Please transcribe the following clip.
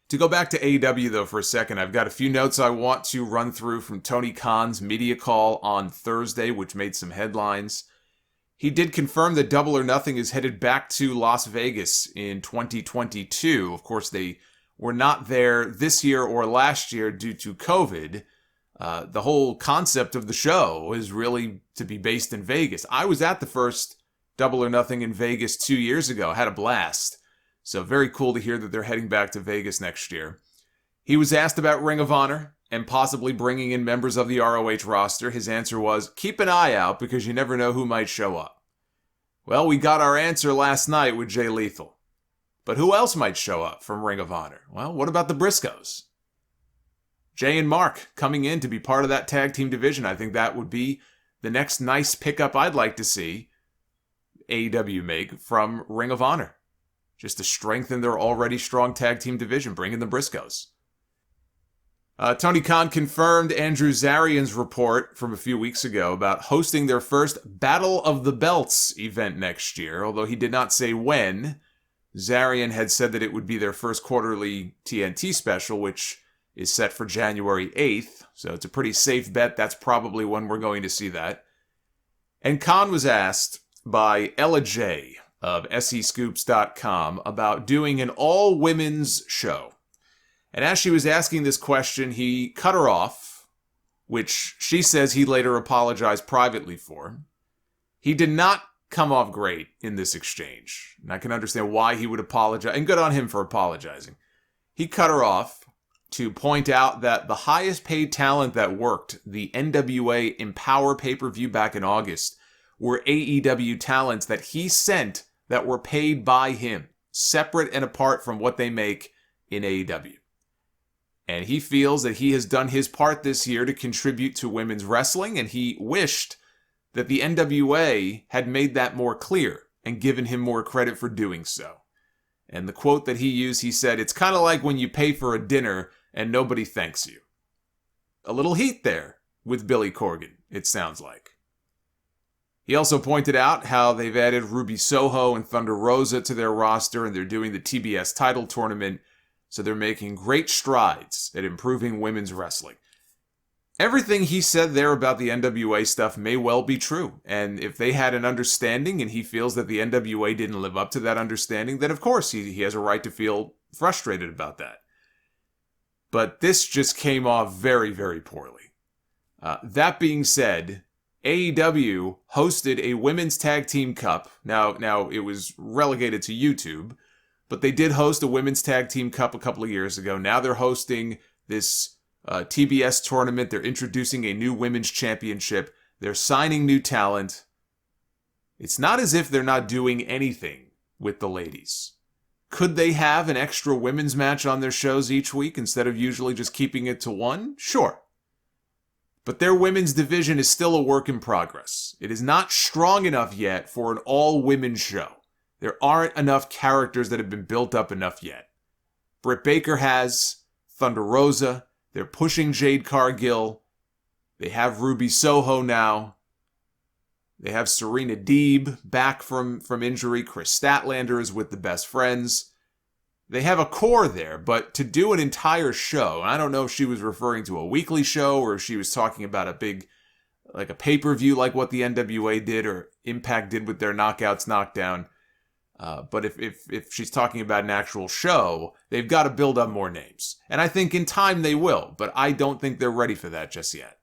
To go back to AEW, though, for a second, I've got a few notes I want to run through from Tony Khan's media call on Thursday, which made some headlines. He did confirm that Double or Nothing is headed back to Las Vegas in 2022. Of course, they were not there this year or last year due to COVID. The whole concept of the show is really to be based in Vegas. I was at the first Double or Nothing in Vegas 2 years ago. I had a blast. So very cool to hear that they're heading back to Vegas next year. He was asked about Ring of Honor and possibly bringing in members of the ROH roster. His answer was, keep an eye out because you never know who might show up. Well, we got our answer last night with Jay Lethal. But who else might show up from Ring of Honor? Well, what about the Briscoes? Jay and Mark coming in to be part of that tag team division. I think that would be the next nice pickup I'd like to see AEW make from Ring of Honor. Just to strengthen their already strong tag team division, bring in the Briscoes. Tony Khan confirmed Andrew Zarian's report from a few weeks ago about hosting their first Battle of the Belts event next year, although he did not say when. Zarian had said that it would be their first quarterly TNT special, which is set for January 8th, so it's a pretty safe bet. That's probably when we're going to see that. And Khan was asked by Ella J of SEScoops.com about doing an all-women's show. And as she was asking this question, he cut her off, which she says he later apologized privately for. He did not come off great in this exchange, and I can understand why he would apologize, and good on him for apologizing. He cut her off to point out that the highest paid talent that worked the NWA Empowerrr pay-per-view back in August were AEW talents that he sent that were paid by him, separate and apart from what they make in AEW. And he feels that he has done his part this year to contribute to women's wrestling, and he wished that the NWA had made that more clear and given him more credit for doing so. And the quote that he used, he said, "It's kind of like when you pay for a dinner and nobody thanks you." A little heat there with Billy Corgan, it sounds like. He also pointed out how they've added Ruby Soho and Thunder Rosa to their roster, and they're doing the TBS title tournament, so they're making great strides at improving women's wrestling. Everything he said there about the NWA stuff may well be true, and if they had an understanding and he feels that the NWA didn't live up to that understanding, then of course he has a right to feel frustrated about that. But this just came off very, very poorly. That being said, AEW hosted a Women's Tag Team Cup. Now it was relegated to YouTube, but they did host a Women's Tag Team Cup a couple of years ago. Now they're hosting this TBS tournament. They're introducing a new women's championship. They're signing new talent. It's not as if they're not doing anything with the ladies. Could they have an extra women's match on their shows each week instead of usually just keeping it to one? Sure. But their women's division is still a work in progress. It is not strong enough yet for an all-women's show. There aren't enough characters that have been built up enough yet. Britt Baker has, Thunder Rosa, they're pushing Jade Cargill, they have Ruby Soho now, they have Serena Deeb back from injury, Chris Statlander is with the Best Friends. They have a core there, but to do an entire show, and I don't know if she was referring to a weekly show or if she was talking about a big, like a pay-per-view like what the NWA did or Impact did with their Knockouts Knockdown. But if she's talking about an actual show, they've got to build up more names. And I think in time they will, but I don't think they're ready for that just yet.